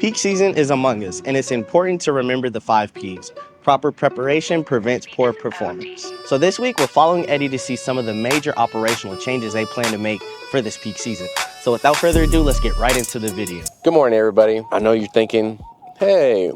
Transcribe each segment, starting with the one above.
Peak season is among us, and it's important to remember the 5 Ps. Proper preparation prevents poor performance. So this week, we're following Eddie to see some of the major operational changes they plan to make for this peak season. So without further ado, let's get right into the video. Good morning, everybody. I know you're thinking, hey,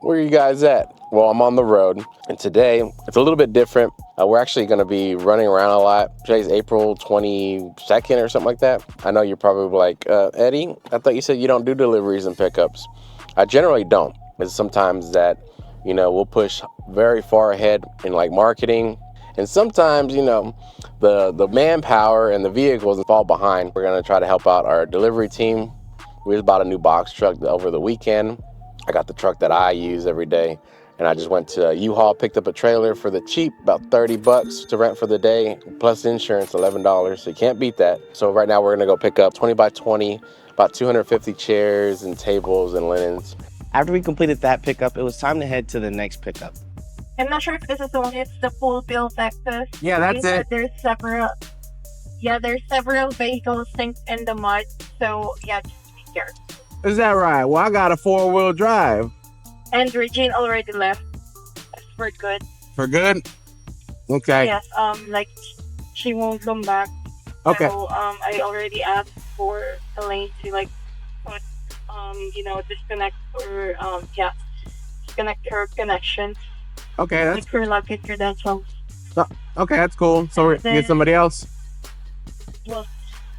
where are you guys at? Well, I'm on the road, and today it's a little bit different. We're actually going to be running around a lot. Today's April 22nd or something like that. I know you're probably like, Eddie, I thought you said you don't do deliveries and pickups. I generally don't. It's sometimes that, we'll push very far ahead in like marketing. And sometimes, the manpower and the vehicles fall behind. We're going to try to help out our delivery team. We just bought a new box truck over the weekend. I got the truck that I use every day. And I just went to U-Haul, picked up a trailer for the cheap, about $30 to rent for the day, plus insurance, $11. So you can't beat that. So right now we're gonna go pick up 20 by 20, about 250 chairs and tables and linens. After we completed that pickup, it was time to head to the next pickup. I'm not sure if this is the one. It's the Fulville, Texas. Yeah, that's it. There's several vehicles sink in the mud. So yeah, just be careful. Is that right? Well, I got a 4-wheel drive. And Regine already left for good. For good? Okay. Yes. She won't come back. Okay. So I already asked for Elaine to put disconnect or disconnect her connection. Okay, that's her login credentials. okay. That's cool. So we're get somebody else. Well,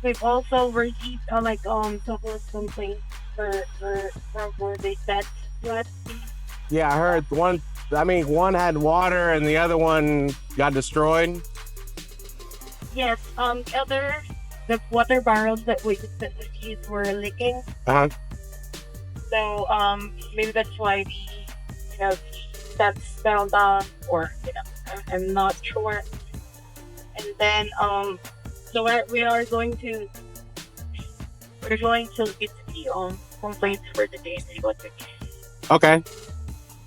we've also received couple of complaints from where they said what. Yeah, I heard one. I mean, one had water and the other one got destroyed. Yes. The water barrels that we used were leaking. Uh huh. So maybe that's why the steps fell down, or I'm not sure. And then so we're going to get the complaints for the day. Okay.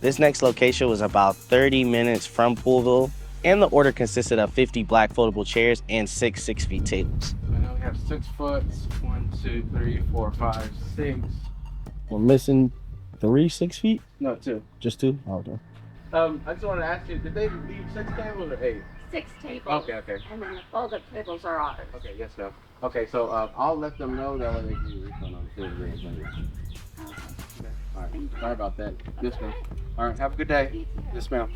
This next location was about 30 minutes from Poolville, and the order consisted of 50 black foldable chairs and 6 6-feet tables. I know we have 6 foot, 1, 2, 3, 4, 5, 6. We're missing 3 6 feet? No, 2. Just 2? Oh, okay. I just wanted to ask you, did they leave 6 tables or 8? 6 tables. Okay. And then the folded tables are ours. Okay, yes, no. Okay, so I'll let them know that way they can use refund on the delivery. Okay, all right. Sorry about that. Yes, ma'am. All right, have a good day. Yes, ma'am.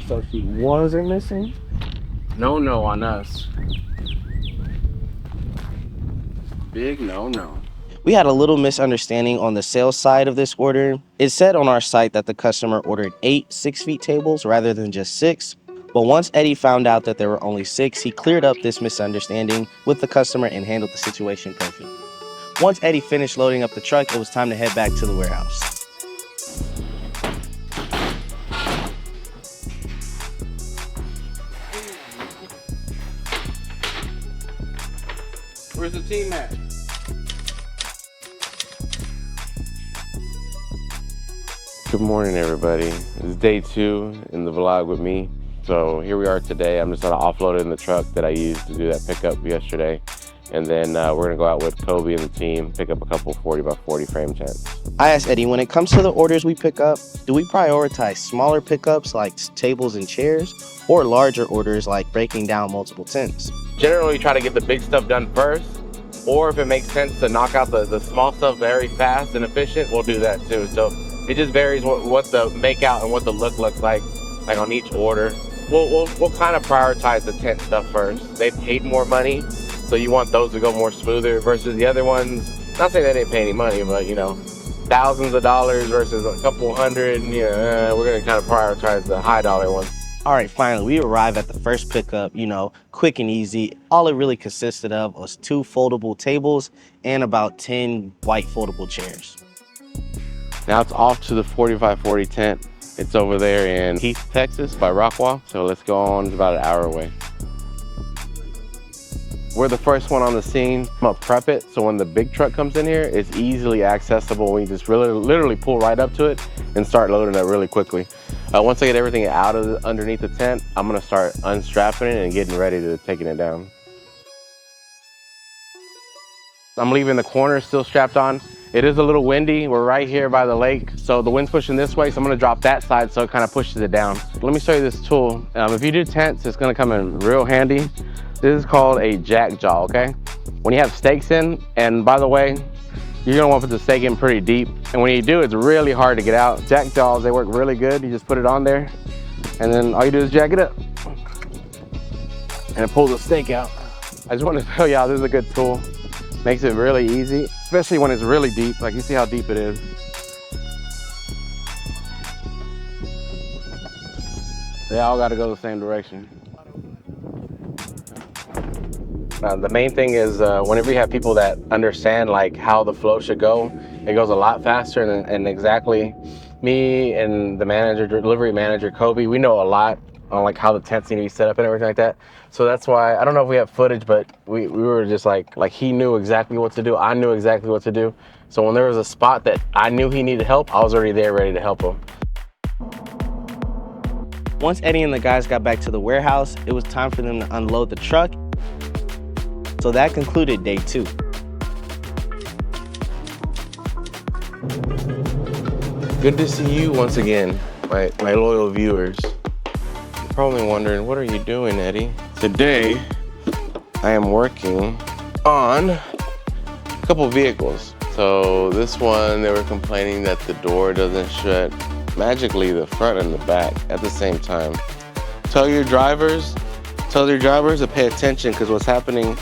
So she wasn't missing? No on us. Big no. We had a little misunderstanding on the sales side of this order. It said on our site that the customer ordered 8 6-feet tables rather than just 6. But once Eddie found out that there were only 6, he cleared up this misunderstanding with the customer and handled the situation perfectly. Once Eddie finished loading up the truck, it was time to head back to the warehouse. Where's the team at? Good morning, everybody. It's day 2 in the vlog with me. So here we are today. I'm just gonna offload it in the truck that I used to do that pickup yesterday. And then we're gonna go out with Kobe and the team, pick up a couple 40 by 40 frame tents. I asked Eddie, when it comes to the orders we pick up, do we prioritize smaller pickups like tables and chairs, or larger orders like breaking down multiple tents? Generally try to get the big stuff done first, or if it makes sense to knock out the small stuff very fast and efficient, we'll do that too. So it just varies what the make out and what the look looks like on each order. We'll kind of prioritize the tent stuff first. They paid more money, so you want those to go more smoother versus the other ones. Not saying they didn't pay any money, but thousands of dollars versus a couple hundred. We're gonna kind of prioritize the high dollar ones. All right, finally, we arrived at the first pickup, quick and easy. All it really consisted of was 2 foldable tables and about 10 white foldable chairs. Now it's off to the 40 by 40 tent. It's over there in Heath, Texas by Rockwall. So let's go on, it's about an hour away. We're the first one on the scene. I'm gonna prep it so when the big truck comes in here, it's easily accessible. We just literally pull right up to it and start loading it really quickly. Once I get everything out of underneath the tent, I'm gonna start unstrapping it and getting ready to taking it down. I'm leaving the corners still strapped on It is a little windy. We're right here by the lake, so the wind's pushing this way, so I'm gonna drop that side so it kind of pushes it down. Let me show you this tool. If you do tents, it's gonna come in real handy. This is called a jack jaw, okay? When you have stakes in, and by the way, you're gonna want to put the stake in pretty deep, and when you do, it's really hard to get out. Jack jaws, they work really good. You just put it on there, and then all you do is jack it up, and it pulls the stake out. I just wanted to show y'all this is a good tool. Makes it really easy, especially when it's really deep. Like you see how deep it is. They all got to go the same direction. The main thing is whenever you have people that understand like how the flow should go, it goes a lot faster. And exactly, me and the manager, delivery manager, Kobe, we know a lot on like how the tents need to be set up and everything like that. So that's why, I don't know if we have footage, but we were just like he knew exactly what to do. I knew exactly what to do. So when there was a spot that I knew he needed help, I was already there ready to help him. Once Eddie and the guys got back to the warehouse, it was time for them to unload the truck. So that concluded day 2. Good to see you once again, my loyal viewers. You're probably wondering, what are you doing, Eddie? Today, I am working on a couple vehicles. So this one, they were complaining that the door doesn't shut magically, the front and the back at the same time. Tell your drivers to pay attention, because what's happening,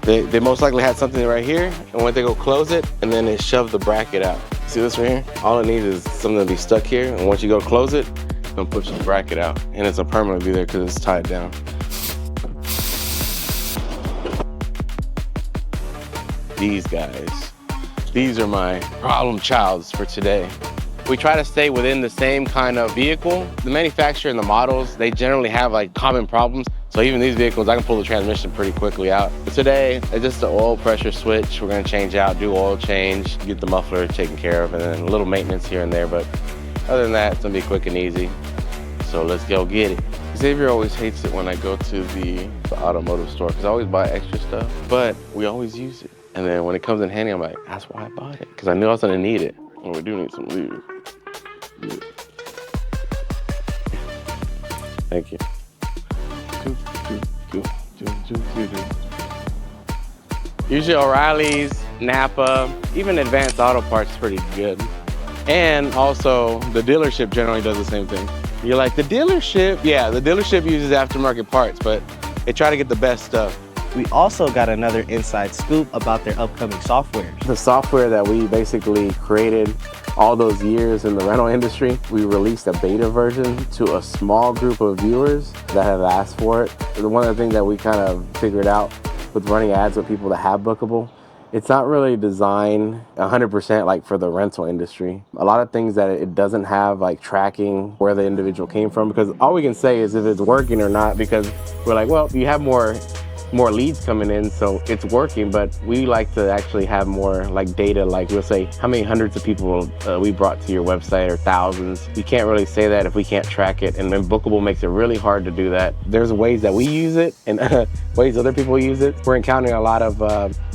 they most likely had something right here, and when they go close it, and then they shove the bracket out. See this right here? All it needs is something to be stuck here, and once you go close it, it's gonna push the bracket out, and it's a permanently there because it's tied down. These guys, these are my problem childs for today. We try to stay within the same kind of vehicle. The manufacturer and the models, they generally have like common problems. So even these vehicles, I can pull the transmission pretty quickly out. But today, it's just the oil pressure switch. We're gonna change out, do oil change, get the muffler taken care of, and then a little maintenance here and there. But other than that, it's gonna be quick and easy. So let's go get it. Xavier always hates it when I go to the automotive store, because I always buy extra stuff, but we always use it. And then when it comes in handy, I'm like, that's why I bought it, because I knew I was gonna need it. And we do need some lube. Yeah. Thank you. Usually O'Reilly's, Napa, even Advanced Auto Parts is pretty good. And also the dealership generally does the same thing. You're like, the dealership? Yeah, the dealership uses aftermarket parts, but they try to get the best stuff. We also got another inside scoop about their upcoming software. The software that we basically created all those years in the rental industry, we released a beta version to a small group of viewers that have asked for it. One of the things that we kind of figured out with running ads with people that have Bookable, it's not really designed 100% like for the rental industry. A lot of things that it doesn't have, like tracking where the individual came from, because all we can say is if it's working or not, because we're like, well, you have more leads coming in, so it's working, but we like to actually have more like data, like we'll say how many hundreds of people we brought to your website or thousands. We can't really say that if we can't track it, and then Bookable makes it really hard to do that. There's ways that we use it and ways other people use it. We're encountering a lot of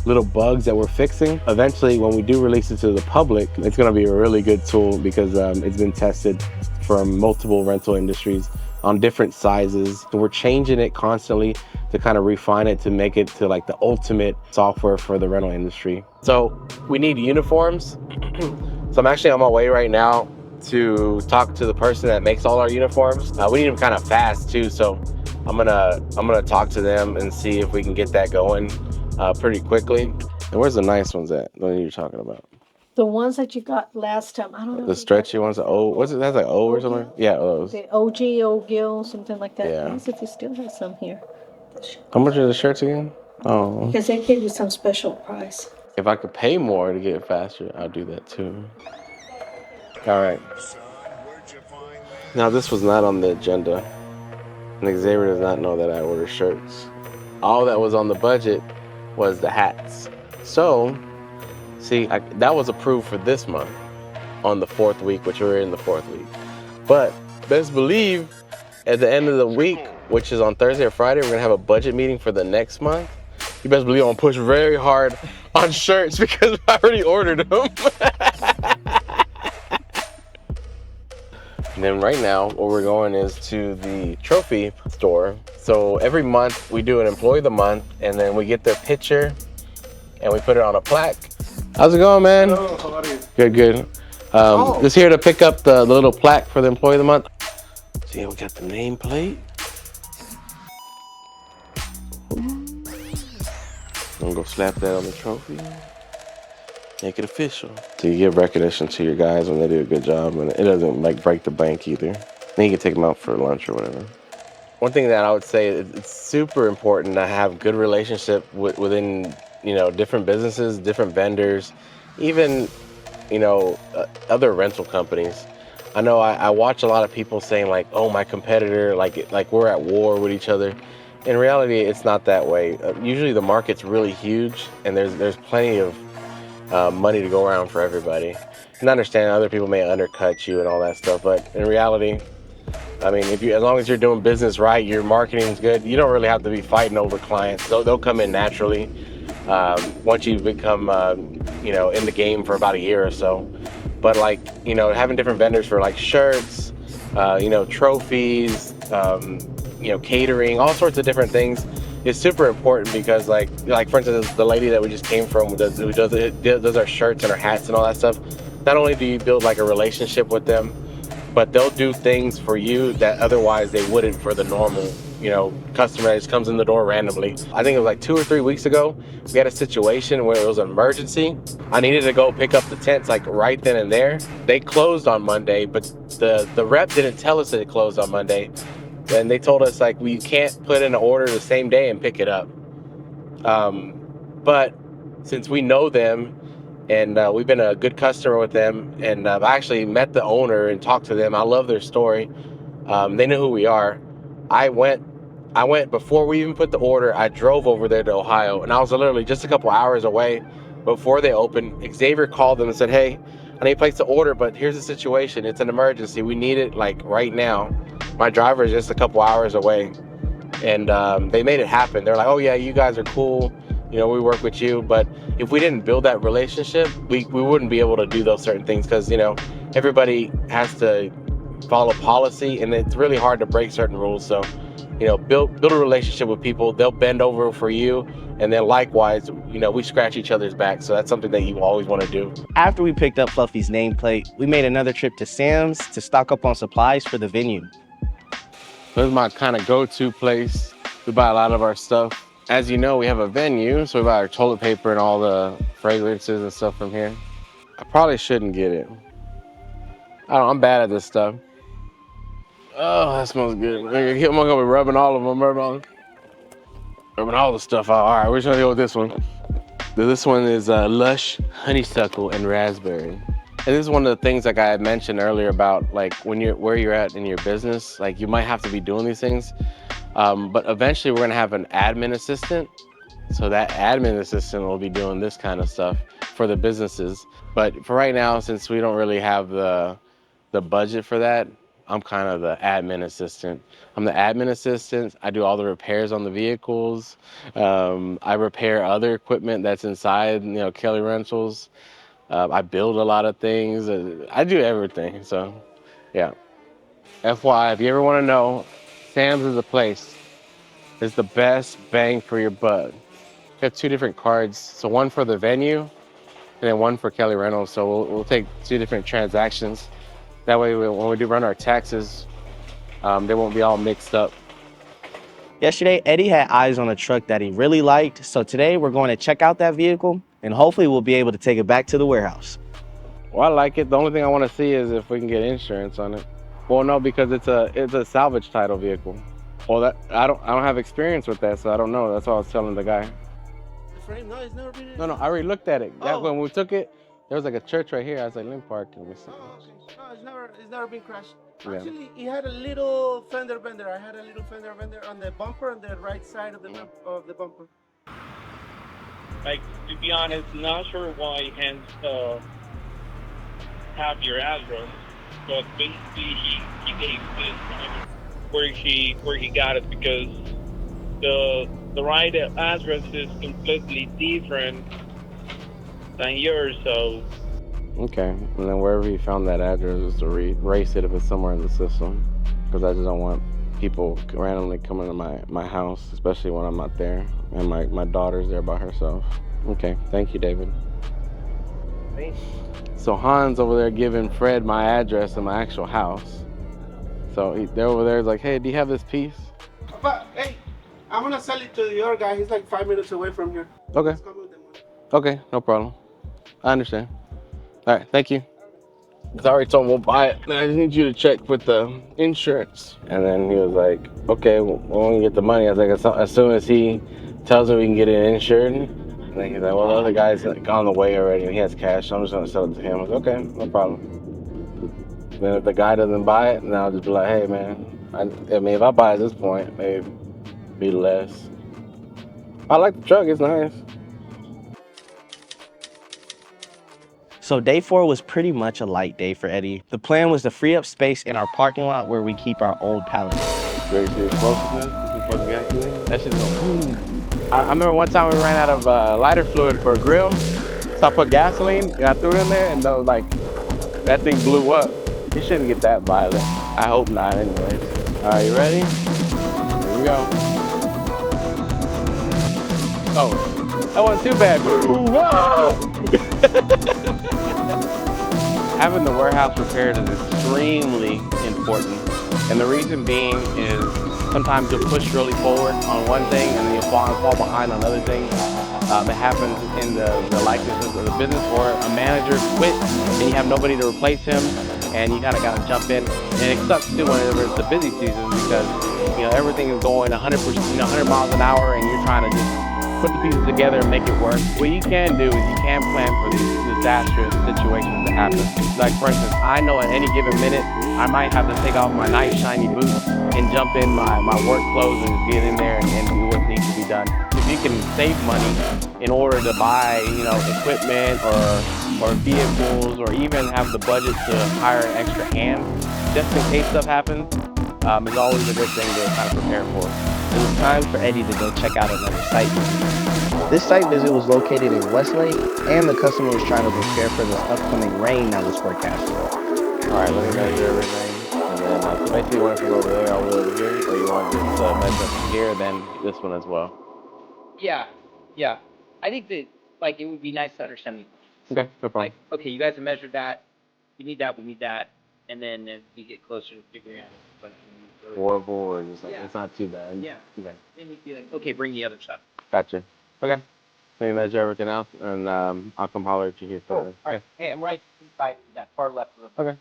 little bugs that we're fixing. Eventually, when we do release it to the public, it's gonna be a really good tool because it's been tested from multiple rental industries on different sizes. So we're changing it constantly to kind of refine it to make it to like the ultimate software for the rental industry. So we need uniforms. So I'm actually on my way right now to talk to the person that makes all our uniforms. We need them kind of fast too, so I'm gonna talk to them and see if we can get that going pretty quickly. And where's the nice ones at? The one you're talking about? The ones that you got last time, I don't know. The stretchy ones, the O, what's it, that's like O or something? Yeah, those. The OG, O'Gill, something like that. Yeah. Let me see if you still have some here. How much are the shirts again? Oh. Because they gave you some special price. If I could pay more to get it faster, I'll do that too. All right. Now this was not on the agenda. And Xavier does not know that I order shirts. All that was on the budget was the hats. So, see, that was approved for this month on the 4th week, which we're in the 4th week. But best believe at the end of the week, which is on Thursday or Friday, we're gonna have a budget meeting for the next month. You best believe I'm gonna push very hard on shirts because I already ordered them. And then right now, what we're going is to the trophy store. So every month we do an employee of the month, and then we get their picture and we put it on a plaque. How's it going, man? Hello, how are you? Good, good. Just here to pick up the little plaque for the employee of the month. See, we got the nameplate. I'm gonna go slap that on the trophy. Make it official. So you give recognition to your guys when they do a good job, and it doesn't like break the bank either. Then you can take them out for lunch or whatever. One thing that I would say is it's super important to have good relationship within, you know, different businesses, different vendors, even, you know, other rental companies. I know I watch a lot of people saying like, oh, my competitor, like we're at war with each other. In reality, it's not that way. Usually the market's really huge, and there's plenty of money to go around for everybody. And I understand other people may undercut you and all that stuff, but in reality, I mean, as long as you're doing business right, your marketing's good, you don't really have to be fighting over clients. They'll come in naturally once you become, you know, in the game for about a year or so. But like, you know, having different vendors for like shirts, you know, trophies, you know, catering, all sorts of different things is super important because like for instance, the lady that we just came from who does our shirts and our hats and all that stuff. Not only do you build like a relationship with them, but they'll do things for you that otherwise they wouldn't for the normal, you know, customer that just comes in the door randomly. I think it was like 2 or 3 weeks ago, we had a situation where it was an emergency. I needed to go pick up the tents like right then and there. They closed on Monday, but the rep didn't tell us that it closed on Monday. And they told us like, we can't put in an order the same day and pick it up. But since we know them, and we've been a good customer with them, and I've actually met the owner and talked to them. I love their story. They know who we are. I went before we even put the order. I drove over there to Ohio, and I was literally just a couple hours away before they opened. Xavier called them and said, hey, I need to place the order, but here's the situation. It's an emergency. We need it like right now. My driver is just a couple hours away, and they made it happen. They're like, oh yeah, you guys are cool. You know, we work with you. But if we didn't build that relationship, we wouldn't be able to do those certain things because, you know, everybody has to follow policy, and it's really hard to break certain rules. So, you know, build a relationship with people. They'll bend over for you, and then likewise, you know, we scratch each other's back. So that's something that you always want to do. After we picked up Fluffy's nameplate, we made another trip to Sam's to stock up on supplies for the venue. This is my kind of go-to place. We buy a lot of our stuff. As you know, we have a venue, so we buy our toilet paper and all the fragrances and stuff from here. I probably shouldn't get it. I don't know, I'm bad at this stuff. Oh, that smells good. I'm gonna be rubbing all of them, rubbing all the stuff out. All right, we're just gonna go with this one. This one is Lush Honeysuckle and Raspberry. And this is one of the things like I had mentioned earlier about like where you're at in your business, like you might have to be doing these things. But eventually we're gonna have an admin assistant. So that admin assistant will be doing this kind of stuff for the businesses. But for right now, since we don't really have the budget for that, I'm kind of the admin assistant. I'm the admin assistant. I do all the repairs on the vehicles. I repair other equipment that's inside, you know, Kelly Rentals. I build a lot of things. I do everything. So, yeah. FYI, if you ever want to know, Sam's is a place. It's the best bang for your buck. We have 2 different cards. So one for the venue, and then one for Kelly Reynolds. So we'll take 2 different transactions. That way, when we do run our taxes, they won't be all mixed up. Yesterday, Eddie had eyes on a truck that he really liked, so today we're going to check out that vehicle, and hopefully we'll be able to take it back to the warehouse. Well, I like it. The only thing I want to see is if we can get insurance on it. Well, no, because it's a salvage title vehicle. Well, that I don't have experience with that, so I don't know. That's what I was telling the guy. The frame? No, it's never been. No, I already looked at it. Oh. When we took it, there was like a church right here. I was like, let me park and we see. Oh, okay. No, it's never been crashed. Yeah. Actually, it had a little fender bender. I had a little fender bender on the bumper on the right side of the bumper. Like, to be honest, not sure why Hans have your address, but basically he gave this where he got it because the right address is completely different than yours. So Okay, and then wherever he found that address, just to erase it if it's somewhere in the system, because I just don't want people randomly coming to my house, especially when I'm not there, and my daughter's there by herself. Okay, thank you, David. So Hans over there giving Fred my address and my actual house. So they're over there, he's like, hey, do you have this piece? But hey, I'm gonna sell it to your guy. He's like 5 minutes away from here. Okay. Just come with the money. Okay, no problem. I understand. All right, thank you. I already told him we'll buy it. I just need you to check with the insurance. And then he was like, okay, well, when we get the money, I was like, as soon as he tells me we can get it insured, and then he's like, well, the other guy's like on the way already and he has cash, so I'm just gonna sell it to him. I was like, okay, no problem. Then if the guy doesn't buy it, then I'll just be like, hey man, I mean, if I buy at this point, maybe be less. I like the truck, it's nice. So day 4 was pretty much a light day for Eddie. The plan was to free up space in our parking lot where we keep our old pallets. Ready to see explosiveness? That shit's going. I remember one time we ran out of lighter fluid for a grill, so I put gasoline and I threw it in there, and that thing blew up. You shouldn't get that violent. I hope not, anyways. All right, you ready? Here we go. Oh, that wasn't too bad. Whoa! Having the warehouse repaired is extremely important, and the reason being is sometimes you'll push really forward on one thing and then you'll fall behind on other things. It happens in the likenesses of the business, or a manager quits and you have nobody to replace him, and you gotta jump in. And it sucks too whenever it's the busy season, because everything is going 100%, 100 miles an hour, and you're trying to just put the pieces together and make it work. What you can do is you can plan for these disastrous situations to happen. Like for instance, I know at any given minute, I might have to take off my nice shiny boots and jump in my work clothes and just get in there and do what needs to be done. If you can save money in order to buy, equipment or vehicles, or even have the budget to hire an extra hand, just in case stuff happens, is always a good thing to kind of prepare for. It was time for Eddie to go check out another site visit. This site visit was located in Westlake, and the customer was trying to prepare for this upcoming rain that was forecasted. All right, let me measure everything, and then so basically you want to go over there, all the way over here, or you want to just measure from here, then this one as well. Yeah. I think that it would be nice to understand. Okay, no problem. Okay, you guys have measured that. You need that. We need that. And then as we get closer to figuring out what Horrible, or just Yeah. it's not too bad. Yeah. Okay. then you'd be like, okay, bring the other stuff. Gotcha. Okay. Let me measure everything else, and I'll come holler at you here. Cool. All right. Hey, I'm right by that far left of the. Okay.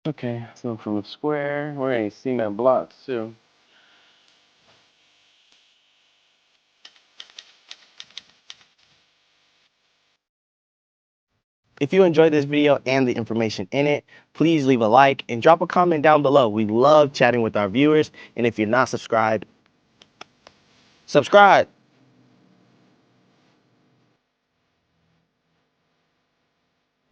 Okay, so from the square, we're gonna see cement blocks too. If you enjoyed this video and the information in it, please leave a like and drop a comment down below. We love chatting with our viewers, and if you're not subscribed, subscribe.